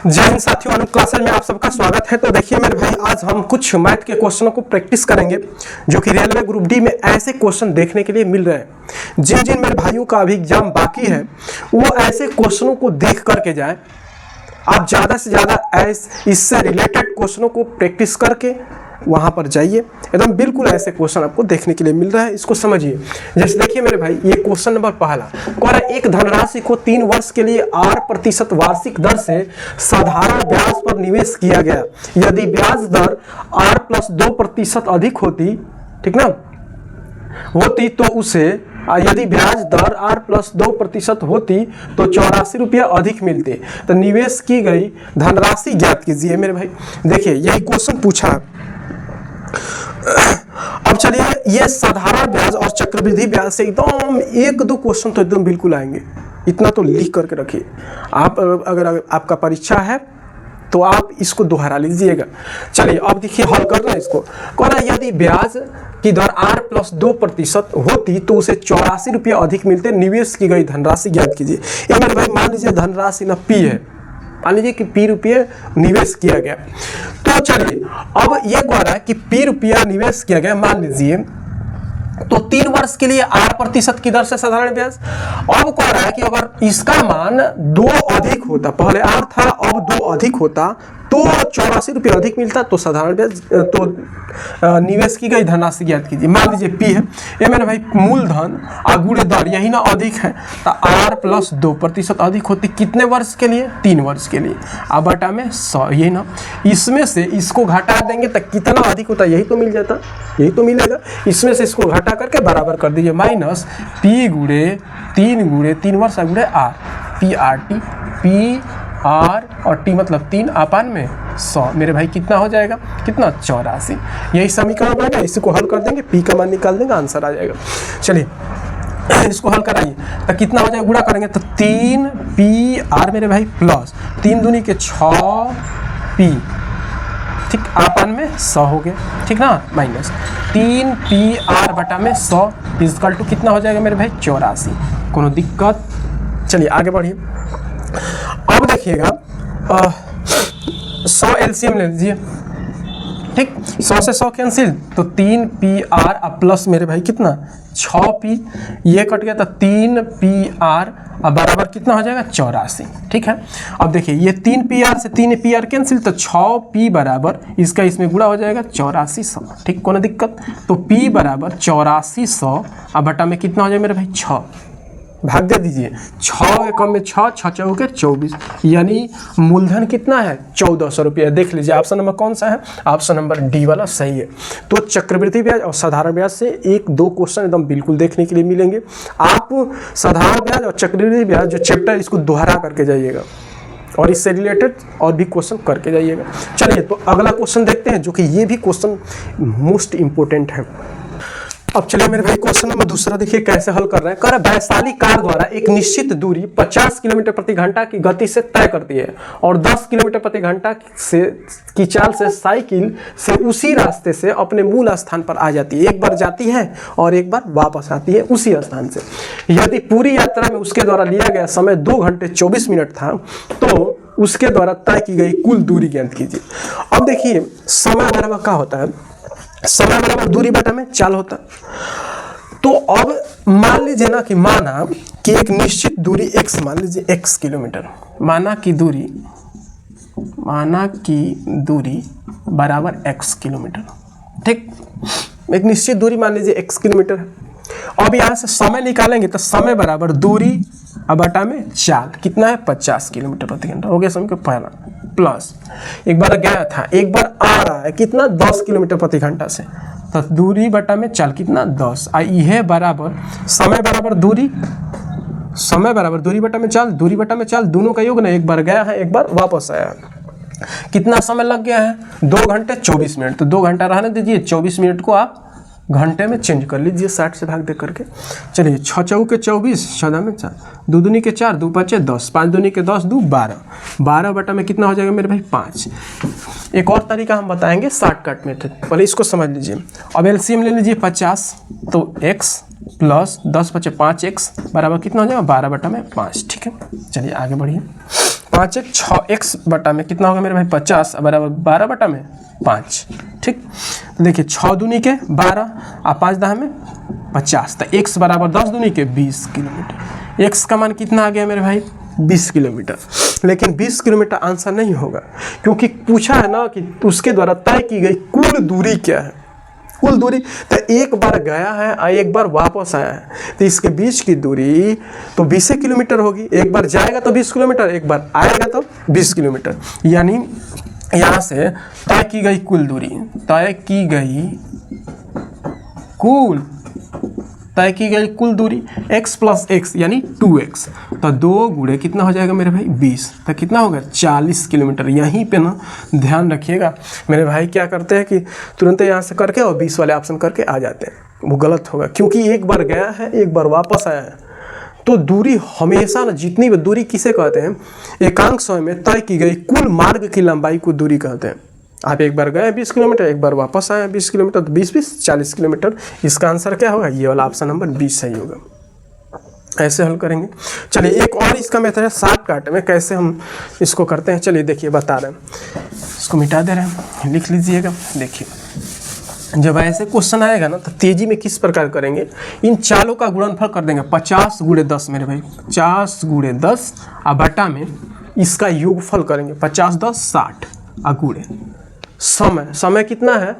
जय हिंद साथियों, अनुप क्लासेस में आप सबका स्वागत है। तो देखिए मेरे भाई, आज हम कुछ मैथ के क्वेश्चनों को प्रैक्टिस करेंगे जो कि रेलवे ग्रुप डी में ऐसे क्वेश्चन देखने के लिए मिल रहे हैं। जिन जिन मेरे भाइयों का अभी एग्जाम बाकी है वो ऐसे क्वेश्चनों को देख करके जाए। आप ज़्यादा से ज़्यादा इससे रिलेटेड क्वेश्चनों को प्रैक्टिस करके वहाँ पर जाइए। एकदम बिल्कुल ऐसे क्वेश्चन आपको देखने के लिए मिल रहा है, इसको समझिए। जैसे देखिए मेरे भाई, ये क्वेश्चन नंबर पहला कह रहा है, एक धनराशि को 3 वर्ष के लिए 8% वार्षिक दर से साधारण ब्याज पर निवेश किया गया। यदि ब्याज दर 8+2% अधिक होती, ठीक ना, होती तो उसे, यदि ब्याज दर 8+2% होती तो 84 रुपया अधिक मिलते। तो निवेश की गई धनराशि ज्ञात कीजिए। मेरे भाई देखिए, यही क्वेश्चन पूछा। अब चलिए, ये साधारण ब्याज और चक्रवृद्धि ब्याज से एकदम 1-2 क्वेश्चन तो एकदम बिल्कुल आएंगे, इतना तो लिख करके रखिए। आप अगर आपका परीक्षा है तो आप इसको दोहरा लीजिएगा। चलिए अब देखिए, हल करना है इसको। कह रहा है, यदि ब्याज की दर 8+2% होती तो उसे 84 रुपया अधिक मिलते। निवेश की गई धनराशि ज्ञात कीजिए। या मेरे भाई मान लीजिए धनराशि ना P है, मान लीजिए कि P रुपये निवेश किया गया। तो चलिए अब ये कह रहा है कि P रुपया निवेश किया गया, मान लीजिए तो 3 वर्ष के लिए 8% की दर से साधारण ब्याज। अब कह रहा है कि अगर इसका मान 2 अधिक होता, पहले 8 था अब 2 अधिक होता तो 84 रुपये अधिक मिलता, तो साधारण ब्याज, तो निवेश की गई धनराशि ज्ञात कीजिए। मान लीजिए P है, ये मेरे भाई मूलधन गुणे दर, यही ना अधिक है, तो 8+2% अधिक होती कितने वर्ष के लिए? 3 वर्ष के लिए। अब बटा में 100, यही ना, इसमें से इसको घटा देंगे तो कितना अधिक होता, यही तो मिल जाता, यही तो मिलेगा। इसमें से इसको घटा करके बराबर कर दीजिए, माइनस P गुणे 3 वर्ष गुणे R, PRT, P R और T मतलब 3 अपान में 100। मेरे भाई कितना हो जाएगा? कितना? 84। यही समीकरण बनेगा, इसको हल कर देंगे, P का मान निकाल देंगे, आंसर आ जाएगा। चलिए इसको हल कराइए तो कितना हो जाएगा, गुणा करेंगे तो 3PR मेरे भाई प्लस 3 दूनी के 6P, ठीक, अपान में 100 हो गया, ठीक ना, माइनस 3PR बटा में 100 इक्वल टू कितना हो जाएगा मेरे भाई? 84। कोनो दिक्कत? चलिए आगे बढ़िए। अब देखिएगा 100 एलसीएम ले लीजिए, ठीक, 100 से 100 कैंसिल, तो 3PR अब प्लस मेरे भाई कितना? 6P, ये कट गया तो 3PR अब बराबर कितना हो जाएगा? 84, ठीक है। अब देखिए, ये 3PR से 3PR कैंसिल, तो 6P बराबर इसका इसमें गुणा हो जाएगा 8400, ठीक, कोनो दिक्कत? तो P बराबर 8400 अब बटा में कितना हो जाएगा मेरे भाई? 6, भाग दे दीजिए, 6 एकम में 6, 6 चौके 24, यानी मूलधन कितना है? 1400 रुपया। देख लीजिए ऑप्शन नंबर कौन सा है? ऑप्शन नंबर डी वाला सही है। तो चक्रवृद्धि ब्याज और साधारण ब्याज से 1-2 क्वेश्चन एकदम बिल्कुल देखने के लिए मिलेंगे। आप साधारण ब्याज और चक्रवृद्धि ब्याज जो चैप्टर, इसको दोहरा करके जाइएगा और इससे रिलेटेड और भी क्वेश्चन करके जाइएगा। चलिए तो अगला क्वेश्चन देखते हैं, जो कि ये भी क्वेश्चन मोस्ट इंपोर्टेंट है। अब चलिए मेरे भाई, क्वेश्चन नंबर दूसरा देखिए कैसे हल कर रहे हैं। कह रहा है, वैशाली कार द्वारा एक निश्चित दूरी 50 किलोमीटर प्रति घंटा की गति से तय करती है और 10 किलोमीटर प्रति घंटा से की चाल से साइकिल से उसी रास्ते से अपने मूल स्थान पर आ जाती है। एक बार जाती है और एक बार वापस आती है उसी स्थान से। यदि पूरी यात्रा में उसके द्वारा लिया गया समय 2 घंटे 24 मिनट था तो उसके द्वारा तय की गई कुल दूरी ज्ञात कीजिए। अब देखिए, समय बराबर क्या होता है? समय बराबर दूरी बटा में चाल होता। तो अब मान लीजिए ना कि माना कि एक निश्चित दूरी x, मान लीजिए x किलोमीटर, माना कि दूरी बराबर x किलोमीटर, ठीक, एक निश्चित दूरी मान लीजिए x किलोमीटर है। अब यहाँ से समय निकालेंगे तो समय बराबर दूरी बटा में चाल, कितना है? 50 किलोमीटर प्रति घंटा हो गया समय का पहला, प्लस एक बार गया था, एक बार आ रहा है, कितना? 10 किलोमीटर प्रति घंटा से, तो दूरी बटा में चाल कितना? 10। यह बराबर समय बराबर दूरी, समय बराबर दूरी बटा में चाल, दूरी बटा में चाल, दोनों का योग ना, एक बार गया है एक बार वापस आया है। कितना समय लग गया है? 2 घंटे 24 मिनट। तो 2 घंटा रहने दीजिए, 24 मिनट को आप घंटे में चेंज कर लीजिए 60 से भाग दे करके। चलिए 6 चौके 24, 14 में 4, 2 दूनी के 4, 2 5 10, 5 दूनी के 10, 2 12, 12 बटा में कितना हो जाएगा मेरे भाई? 5। एक और तरीका हम बताएंगे शॉर्टकट मेथड, पहले इसको समझ लीजिए। अब एलसीएम ले लीजिए 50, तो x प्लस 10 × 5 5x बराबर कितना हो जाएगा? 12 बटा में 5। ठीक है, चलिए आगे बढ़िए। 5 एक 6 x बटा में कितना होगा मेरे भाई 50 बराबर 12 बटा में 5। ठीक, देखिए 6 दूनी के 12 और 5 दहा में 50, तो x बराबर 10 दूनी के 20 किलोमीटर। x का मान कितना आ गया मेरे भाई 20 किलोमीटर। लेकिन 20 किलोमीटर आंसर नहीं होगा, क्योंकि पूछा है ना कि उसके द्वारा तय की गई कुल दूरी क्या है। कुल दूरी तो एक बार गया है और एक बार वापस आया है, तो इसके बीच की दूरी तो 20 किलोमीटर होगी। एक बार जाएगा तो 20 किलोमीटर, एक बार आएगा तो 20 किलोमीटर। यानी यहाँ से तय की गई कुल दूरी, तय की गई कुल दूरी x प्लस x यानी 2x, तो 2 गुणे कितना हो जाएगा मेरे भाई 20, तो कितना होगा 40 किलोमीटर। यहीं पे ना ध्यान रखिएगा, मेरे भाई क्या करते हैं कि तुरंत यहाँ से करके और 20 वाले ऑप्शन करके आ जाते हैं, वो गलत होगा, क्योंकि एक बार गया है एक बार वापस आया है। तो दूरी हमेशा ना, जितनी भी दूरी किसे कहते हैं, एकांक समय में तय की गई कुल मार्ग की लंबाई को दूरी कहते हैं। आप एक बार गए 20 किलोमीटर, एक बार वापस आए 20 किलोमीटर, तो 20 40 किलोमीटर। इसका आंसर क्या होगा, ये वाला ऑप्शन नंबर 20 सही होगा। ऐसे हल करेंगे। चलिए एक और इसका मेथड है शॉर्टकट में, कैसे हम इसको करते हैं, चलिए देखिए बता रहे हैं। इसको मिटा दे रहे हैं, लिख लीजिएगा। देखिए जब ऐसे क्वेश्चन आएगा ना तो तेजी में किस प्रकार करेंगे, इन चालों का गुणनफल कर देंगे 50 गुणे 10 मेरे भाई, 50 गुणे 10 और बटा में इसका योगफल करेंगे 50 10 60 और गुणे समय कितना है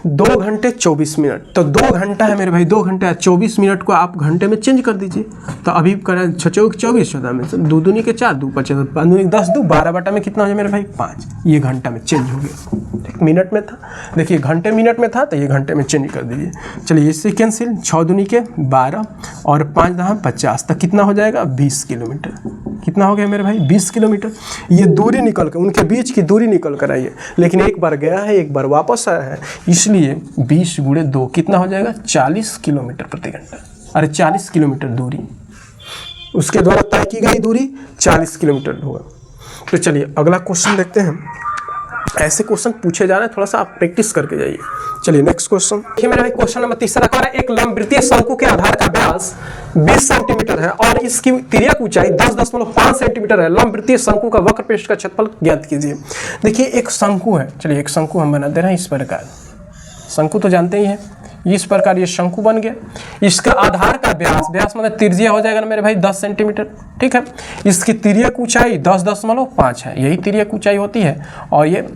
2 घंटे 24 मिनट। तो 2 घंटा है मेरे भाई, 2 घंटा 24 मिनट को आप घंटे में चेंज कर दीजिए। तो अभी करें 6 चौक 24, 14 में 2 दूनी के 4, 2 5 5 दूनी 10, 2 12 बटा में कितना हो जाए मेरे भाई 5। ये घंटा में चेंज हो गया, मिनट में था, देखिए घंटे मिनट में था तो ये घंटे में चेंज कर दीजिए। चलिए इससे कैंसिल, 6 दूनी के 12 और 5 दहा 50, तो कितना हो जाएगा 20 किलोमीटर। कितना हो गया मेरे भाई 20 किलोमीटर। ये दूरी निकल कर, उनके बीच की दूरी निकल कर आई है, लेकिन एक बार गया है एक बार वापस आया है, इसलिए 20 गुणे 2 कितना हो जाएगा 40 किलोमीटर प्रति घंटा। अरे 40 किलोमीटर दूरी, उसके द्वारा तय की गई दूरी 40 किलोमीटर होगा। तो चलिए अगला क्वेश्चन देखते हैं। ऐसे क्वेश्चन पूछे जा रहे हैं, थोड़ा सा आप प्रैक्टिस करके जाइए। चलिए नेक्स्ट क्वेश्चन देखिए मेरा भाई, क्वेश्चन नंबर 3 रखा है, एक लंबवृत्तीय शंकु के आधार का व्यास 20 सेंटीमीटर है और इसकी तिर्यक ऊंचाई 10.5 सेंटीमीटर है। लंबवृत्तीय शंकु का वक्र पृष्ठ का क्षेत्रफल ज्ञात कीजिए। देखिए एक शंकु है, चलिए एक शंकु हम बना दे रहे हैं इस प्रकार। शंकु तो जानते ही हैं, इस प्रकार ये शंकु बन गया। इसका आधार का व्यास मतलब त्रिज्या हो जाएगा ना मेरे भाई 10 सेंटीमीटर। ठीक है, इसकी तिर्यक ऊंचाई 10.5 है, यही तिर्यक ऊंचाई होती है और ये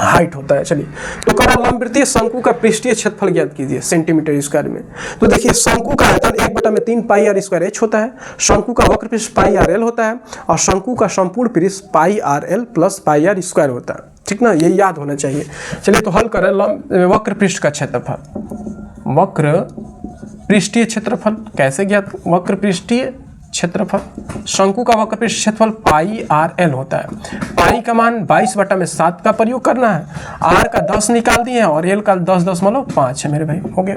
हाइट होता है। चलिए तो कह रहा लंबवृत्तीय शंकु का पृष्ठीय क्षेत्रफल ज्ञात कीजिए सेंटीमीटर स्क्वायर में। तो देखिए शंकु का आयतन 1/3 पाई आर स्क्वायर एच होता है, शंकु का वक्र पृष्ठ पाई आर एल होता है और शंकु का संपूर्ण पृष्ठ pi r l plus pi r square होता है। ठीक ना, ये याद होना चाहिए। चलिए तो हल करें वक्र पृष्ठ का क्षेत्रफल। वक्र पृष्ठीय क्षेत्रफल कैसे ज्ञात, वक्र पृष्ठीय क्षेत्रफल, शंकु का वक्र पृष्ठ क्षेत्रफल पाई आर एल होता है। पाई का मान 22/7 का प्रयोग करना है, आर का 10 निकाल दिए और एल का 10.5 है मेरे भाई, हो गया।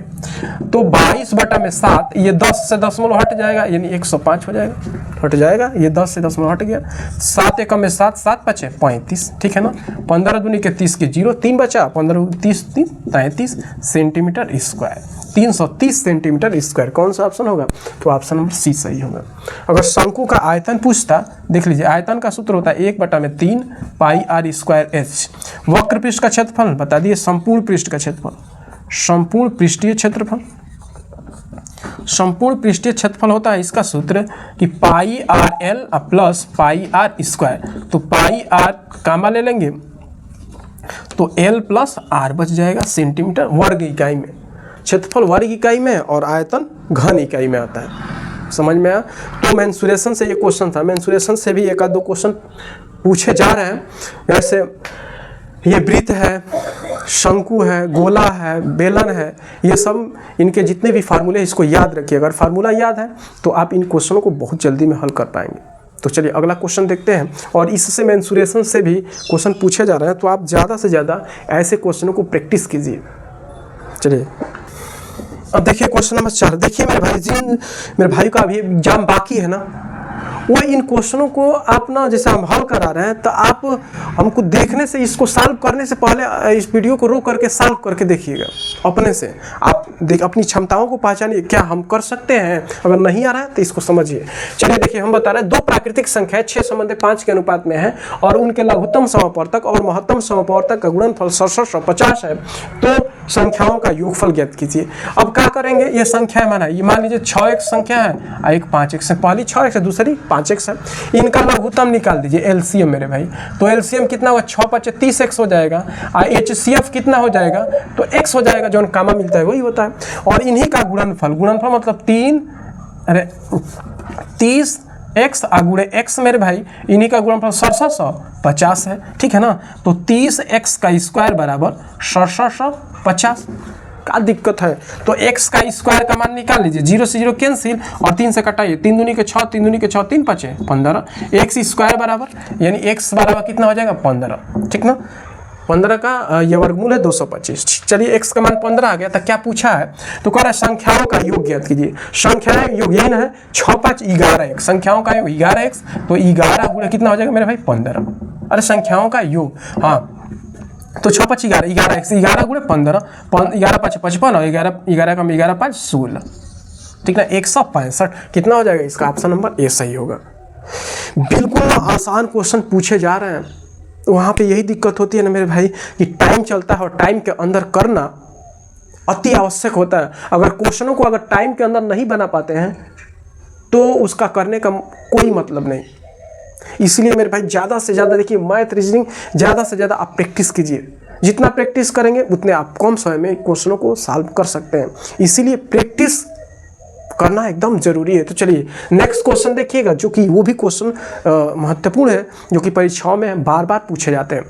तो 22/7 ये 10 से दशमलव हट जाएगा, यानी 105 हो जाएगा, हट जाएगा, ये 10 से दशमलव हट गया। 7 एकम में 7, 7 बचे 35, ठीक है ना। 15 दूनी के 30 के 0, 3 बचा, 15 30 3 33 सेंटीमीटर स्क्वायर, 330 सेंटीमीटर स्क्वायर। कौन सा ऑप्शन होगा, तो ऑप्शन नंबर सी सही होगा। अगर शंकु का आयतन पूछता, देख लीजिए आयतन का सूत्र होता है 1/3 पाई आर स्क्वायर एच। वक्र पृष्ठ का क्षेत्रफल बता दिए, संपूर्ण पृष्ठ का क्षेत्रफल, संपूर्ण पृष्ठीय क्षेत्रफल, संपूर्ण पृष्ठीय क्षेत्रफल होता है इसका सूत्र कि pi r l plus pi r square. तो पाई आर कामा ले लेंगे तो एल प्लस आर बच जाएगा सेंटीमीटर वर्ग इकाई में। क्षेत्रफल वर्ग इकाई में और आयतन घन इकाई में आता है। समझ में आया। तो मेंसुरेशन से ये क्वेश्चन था, मेंसुरेशन से भी एक आध दो क्वेश्चन पूछे जा रहे हैं। जैसे ये वृत्त है, शंकु है, गोला है, बेलन है, ये सब इनके जितने भी फार्मूले इसको याद रखिए। अगर फार्मूला याद है तो आप इन क्वेश्चनों को बहुत जल्दी में हल कर पाएंगे। तो चलिए अगला क्वेश्चन देखते हैं। और इससे मेंसुरेशन से भी क्वेश्चन पूछे जा रहे हैं, तो आप ज़्यादा से ज़्यादा ऐसे क्वेश्चनों को प्रैक्टिस कीजिए। चलिए अब देखिए क्वेश्चन नंबर 4। देखिए मेरे भाई, जिन मेरे भाई का अभी एग्जाम बाकी है ना, वो इन क्वेश्चनों को आप ना जैसे हम हल करा रहे हैं तो आप हमको देखने से, इसको सॉल्व करने से पहले इस वीडियो को रोक करके सॉल्व करके देखिएगा अपने से। आप अपनी क्षमताओं को पहचानिए, क्या हम कर सकते हैं। अगर नहीं आ रहा है तो इसको समझिए। चलिए देखिए, हम बता रहे हैं दो प्राकृतिक संख्या 6:5 के अनुपात में है और उनके लघुत्तम समवर्तक और महत्तम समवर्तक का गुणनफल 6750 है, तो संख्याओं का योगफल ज्ञात कीजिए। अब क्या करेंगे, ये संख्या माना, ये मान लीजिए 6x संख्या है और एक 5x है, पहली 6x है दूसरी 5x है, इनका लघुत्तम निकाल दीजिए, एलसीएम मेरे भाई। तो एलसीएम कितना होगा, 6×5 = 30x हो जाएगा और एचसीएफ कितना हो जाएगा, तो x हो जाएगा, जो कामा मिलता है वही होता है। और इन्हीं का गुणनफल, गुणनफल मतलब 30x गुणे x मेरे भाई, इन्हीं का गुणनफल 6750 है, ठीक है ना। तो 30x का स्क्वायर बराबर 6750। क्या दिक्कत है, तो x का स्क्वायर का मान निकाल लीजिए, 0 से 0 कैंसिल और 3 से कटाइए, 3 दूनी के 6, 3 दूनी के 6, 3 5 15, x स्क्वायर बराबर, यानी x बराबर कितना हो जाएगा 15, ठीक ना। 15 का ये वर्गमूल है 225। चलिए x का मान 15 आ गया, तो क्या पूछा है, तो कह रहा है संख्याओं का योग ज्ञात कीजिए। संख्याएं योग यही ना है, 6×5 = 11x, संख्याओं का योग 11x, तो 11 गुणा कितना हो जाएगा मेरे भाई 15। अरे संख्याओं का योग, हाँ, तो 6×5 = 11, 11x 11 गुणे 15, 11×5 = 55 और 11 का 11×5 = 16, ठीक ना। 165 कितना हो जाएगा, इसका ऑप्शन नंबर ए सही होगा। बिल्कुल आसान क्वेश्चन पूछे जा रहे हैं, वहाँ पे यही दिक्कत होती है ना मेरे भाई कि टाइम चलता है और टाइम के अंदर करना अति आवश्यक होता है। अगर क्वेश्चनों को अगर टाइम के अंदर नहीं बना पाते हैं तो उसका करने का कोई मतलब नहीं। इसलिए मेरे भाई ज़्यादा से ज़्यादा देखिए, मैथ रीजनिंग ज़्यादा से ज़्यादा आप प्रैक्टिस कीजिए। जितना प्रैक्टिस करेंगे उतने आप कम समय में क्वेश्चनों को सॉल्व कर सकते हैं। इसीलिए प्रैक्टिस करना एकदम जरूरी है। तो चलिए नेक्स्ट क्वेश्चन देखिएगा, जो कि वो भी क्वेश्चन महत्वपूर्ण है, जो कि परीक्षाओं में बार बार पूछे जाते हैं।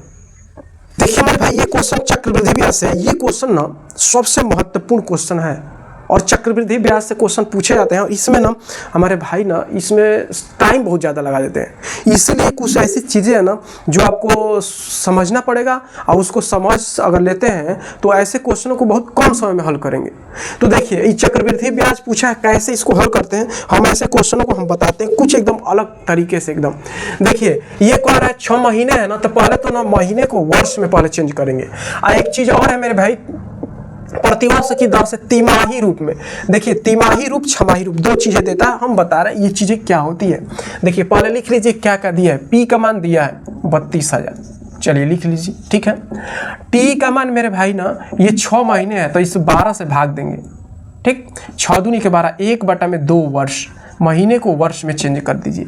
देखिए मेरे भाई, ये क्वेश्चन चक्रवृद्धि ब्याज से है। ये क्वेश्चन ना सबसे महत्वपूर्ण क्वेश्चन है और चक्रवृद्धि ब्याज से क्वेश्चन पूछे जाते हैं, और इसमें ना हमारे भाई ना इसमें टाइम बहुत ज़्यादा लगा देते हैं। इसलिए कुछ ऐसी चीज़ें हैं ना जो आपको समझना पड़ेगा, और उसको समझ अगर लेते हैं तो ऐसे क्वेश्चनों को बहुत कम समय में हल करेंगे। तो देखिए, ये चक्रवृद्धि ब्याज पूछा है, कैसे इसको हल करते हैं हम, ऐसे क्वेश्चनों को हम बताते हैं कुछ एकदम अलग तरीके से एकदम। देखिए ये कह रहा है 6 महीने है ना, तो पहले तो ना महीने को वर्ष में पहले चेंज करेंगे। और एक चीज़ और है मेरे भाई, प्रतिवर्ष की दर से तिमाही रूप में। देखिए तिमाही रूप, छमाही रूप, दो चीजें देता है। हम बता रहे हैं ये चीजें क्या होती है। देखिए पहले लिख लीजिए क्या क्या दिया है। पी का मान दिया है 32,000, चलिए लिख लीजिए, ठीक है। टी का मान मेरे भाई ना ये 6 महीने है, तो इस 12 से भाग देंगे, ठीक। 6 दूनी के 12, 1/2 वर्ष, महीने को वर्ष में चेंज कर दीजिए।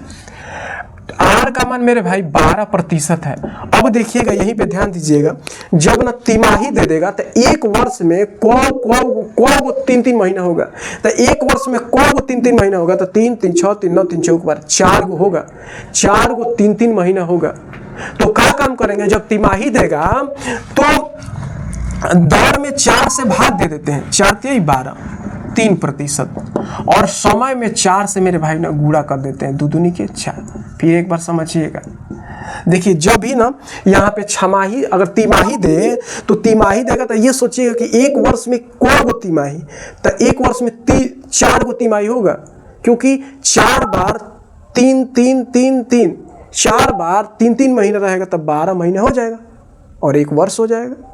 आर का मान मेरे भाई 12% है। अब देखिएगा, यहीं पे ध्यान दीजिएगा, जब ना तिमाही दे देगा तो एक वर्ष में को 3 महीना होगा। तो एक वर्ष में को 3 महीना होगा, तो 3 3 6 3 9 3 4 बार 4 गो होगा, 4 गो 3 महीना होगा। तो क्या काम करेंगे, जब तिमाही देगा तो दर में 4 से भाग दे देते हैं, 4 × 12, 3%, और समय में 4 से मेरे भाई ना गुणा कर देते हैं, 2 दूनी के 4। फिर एक बार समझिएगा, देखिए जब भी ना यहाँ पे छमाही अगर तिमाही दे, तो तिमाही देगा तो ये सोचिएगा कि एक वर्ष में को गो तिमाही, तो एक वर्ष में 4 गो तिमाही होगा, क्योंकि 4 बार 3 3 3 3, 4 बार 3 महीना रहेगा, तब 12 महीना हो जाएगा और एक वर्ष हो जाएगा।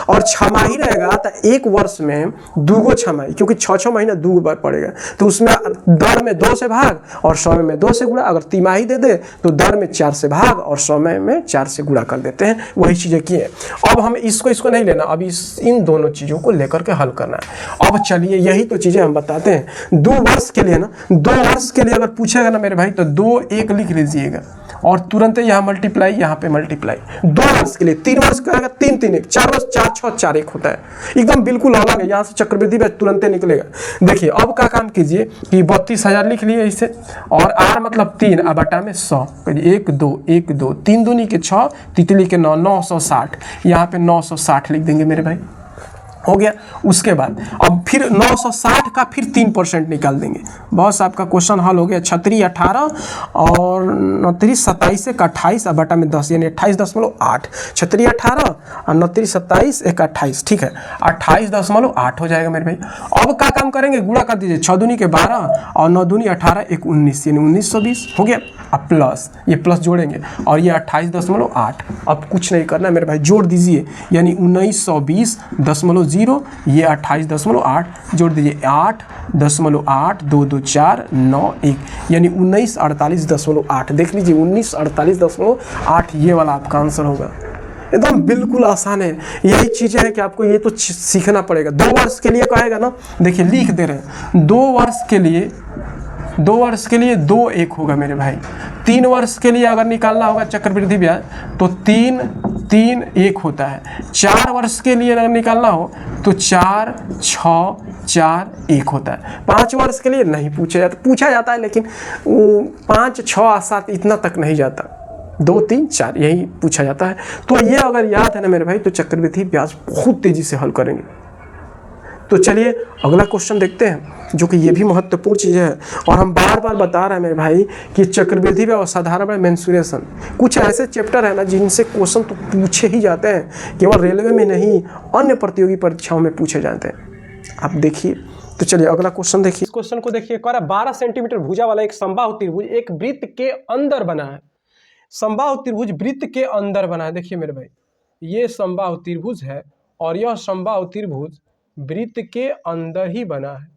और छमाही रहेगा तो एक वर्ष में 2 गो छमाही, क्योंकि 6 महीना 2 बार पड़ेगा, तो उसमें दर में 2 से भाग और समय में 2 से गुणा। अगर तिमाही दे दे तो दर में 4 से भाग और समय में 4 से गुणा कर देते हैं। वही चीजें की है। अब हम इसको नहीं लेना, अब इन दोनों चीजों को लेकर के हल करना है। अब चलिए यही तो चीजें हम बताते हैं। 2 वर्ष के लिए ना, 2 वर्ष के लिए अगर पूछेगा ना मेरे भाई, तो 2 1 लिख लीजिएगा और तुरंत यहाँ मल्टीप्लाई, यहाँ पे मल्टीप्लाई। 2 वर्ष के लिए, 3 वर्ष का 3 3 1, 4 वर्ष 4 6 4 1 होता है, एकदम बिल्कुल अलग है। यहाँ से चक्रवृद्धि ब्याज तुरंत निकलेगा। देखिए अब क्या काम कीजिए कि 32,000 लिख लिए इसे, और आर मतलब 3, अब बटा में 100, 1 2 1 2, 3 दूनी के 6, तितली के 9, 960, यहाँ पे 960 लिख देंगे मेरे भाई, हो गया। उसके बाद अब फिर 960 का फिर 3% निकाल देंगे, बस आपका क्वेश्चन हल हो गया। 36 18 और 29 27 1 28 और बटा में 10, यानी 28.8। 36 18 और 29 27 1 28, ठीक है, 28.8 हो जाएगा मेरे भाई। अब क्या काम करेंगे, गुणा कर दीजिए, 6 दूनी के 12 और 9 दूनी 18, 1 19, यानी 1920 हो गया। अब प्लस, ये प्लस जोड़ेंगे और ये 28.8। अब कुछ नहीं करना मेरे भाई, जोड़ दीजिए, यानी 1920.0, ये 28.8 जोड़ दीजिए, 8.8 2 2 4 9 1, यानी 1948.8। देख लीजिए 1948.8 ये वाला आपका आंसर होगा। एकदम बिल्कुल आसान है। यही चीज़ें हैं कि आपको ये तो सीखना पड़ेगा। 2 वर्ष के लिए कहेगा ना, देखिए लिख दे रहे हैं, 2 वर्ष के लिए 2 1 होगा मेरे भाई। 3 वर्ष के लिए अगर निकालना होगा चक्रवृद्धि ब्याज तो 3 3 1 होता है। 4 वर्ष के लिए अगर निकालना हो तो 4 6 4 1 होता है। 5 वर्ष के लिए नहीं पूछा जाता है, लेकिन 5 6 7 इतना तक नहीं जाता, 2 3 4 यही पूछा जाता है। तो ये अगर याद है ना मेरे भाई, तो चक्रवृद्धि ब्याज बहुत तेजी से हल करेंगे। तो चलिए अगला क्वेश्चन देखते हैं, जो कि ये भी महत्वपूर्ण चीज़ है और हम बार बार बता रहे हैं मेरे भाई कि चक्रवृद्धि ब्याज और साधारण ब्याज, मेंसुरेशन, कुछ ऐसे चैप्टर है ना जिनसे क्वेश्चन तो पूछे ही जाते हैं, केवल रेलवे में नहीं अन्य प्रतियोगी परीक्षाओं में पूछे जाते हैं। आप देखिए, तो चलिए अगला क्वेश्चन देखिए। इस क्वेश्चन को देखिए, कह रहा 12 सेंटीमीटर भुजा वाला एक समबाहु त्रिभुज एक वृत्त के अंदर बना है। समबाहु त्रिभुज वृत्त के अंदर बना है। देखिए मेरे भाई, ये समबाहु त्रिभुज है और यह समबाहु त्रिभुज वृत्त के अंदर ही बना है।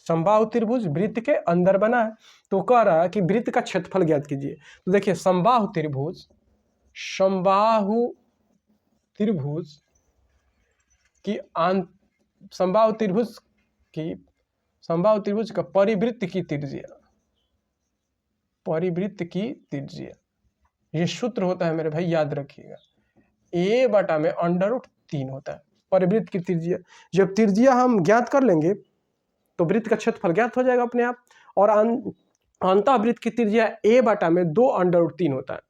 समबाहु त्रिभुज वृत्त के अंदर बना है। तो कह रहा है कि वृत्त का क्षेत्रफल ज्ञात कीजिए। तो देखिए समबाहु त्रिभुज की समबाहु त्रिभुज का परिवृत्त की त्रिज्या, ये सूत्र होता है मेरे भाई, याद रखिएगा, a/√3 होता है परिवृत्त की त्रिज्या। जब त्रिज्या हम ज्ञात कर लेंगे तो वृत्त का क्षेत्रफल ज्ञात हो जाएगा अपने आप। और अंतः वृत्त की त्रिज्या a/2√3 होता है,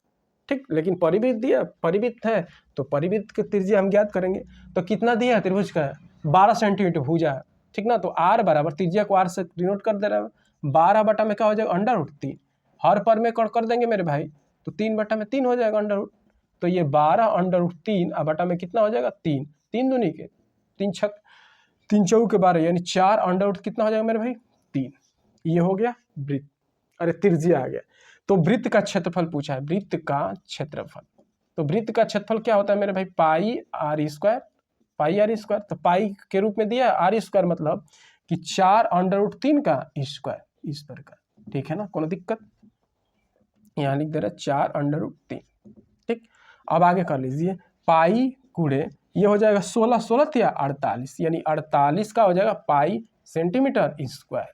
ठीक। लेकिन परिवृत्त है तो परिवृत्त की त्रिज्या हम ज्ञात करेंगे। तो कितना दिया है त्रिभुज का, 12 सेंटीमीटर भुजा है, ठीक ना। तो r बराबर, त्रिज्या को r से डिनोट कर दे रहा है, 12 बटा में क्या हो जाएगा, √3। हर पर में कर देंगे मेरे भाई, तो 3/3 हो जाएगा अंडर। तो ये 12√3 बटा में कितना हो जाएगा, 3 3 दूनी के 3 चौक के 12, यानी 4 कितना हो जाएगा मेरे भाई, 3। ये हो गया वृत्त, अरे त्रिज्या आ गया। तो वृत्त का क्षेत्रफल पूछा है, वृत्त का क्षेत्रफल। तो वृत्त का क्षेत्रफल क्या होता है मेरे भाई, पाई r स्क्वायर। तो पाई के रूप में दिया r², मतलब कि 4√3 का स्क्वायर इस पर का, ठीक है ना, कोनो दिक्कत। यहाँ लिख दे रहा है 4√3, ठीक। अब आगे कर लीजिए, पाई गुणे ये हो जाएगा 16 या 48, यानी 48 का हो जाएगा पाई सेंटीमीटर स्क्वायर।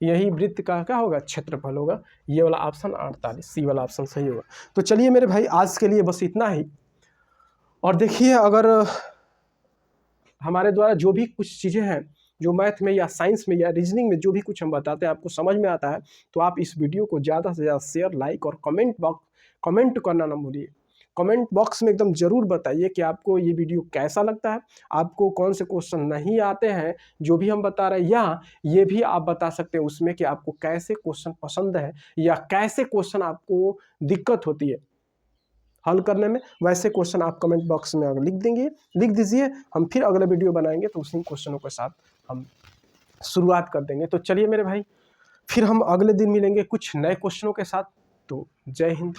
यही वृत्त का क्या होगा, क्षेत्रफल होगा। ये वाला ऑप्शन 48, सी वाला ऑप्शन सही होगा। तो चलिए मेरे भाई आज के लिए बस इतना ही। और देखिए, अगर हमारे द्वारा जो भी कुछ चीज़ें हैं, जो मैथ में या साइंस में या रीजनिंग में जो भी कुछ हम बताते हैं आपको समझ में आता है, तो आप इस वीडियो को ज़्यादा से ज़्यादा शेयर, लाइक और कमेंट करना ना भूलिए। कमेंट बॉक्स में एकदम ज़रूर बताइए कि आपको ये वीडियो कैसा लगता है, आपको कौन से क्वेश्चन नहीं आते हैं जो भी हम बता रहे हैं, या ये भी आप बता सकते हैं उसमें कि आपको कैसे क्वेश्चन पसंद है या कैसे क्वेश्चन आपको दिक्कत होती है हल करने में। वैसे क्वेश्चन आप कमेंट बॉक्स में अगर लिख दीजिए, हम फिर अगला वीडियो बनाएंगे तो उसी क्वेश्चनों के साथ हम शुरुआत कर देंगे। तो चलिए मेरे भाई, फिर हम अगले दिन मिलेंगे कुछ नए क्वेश्चनों के साथ। तो जय हिंद।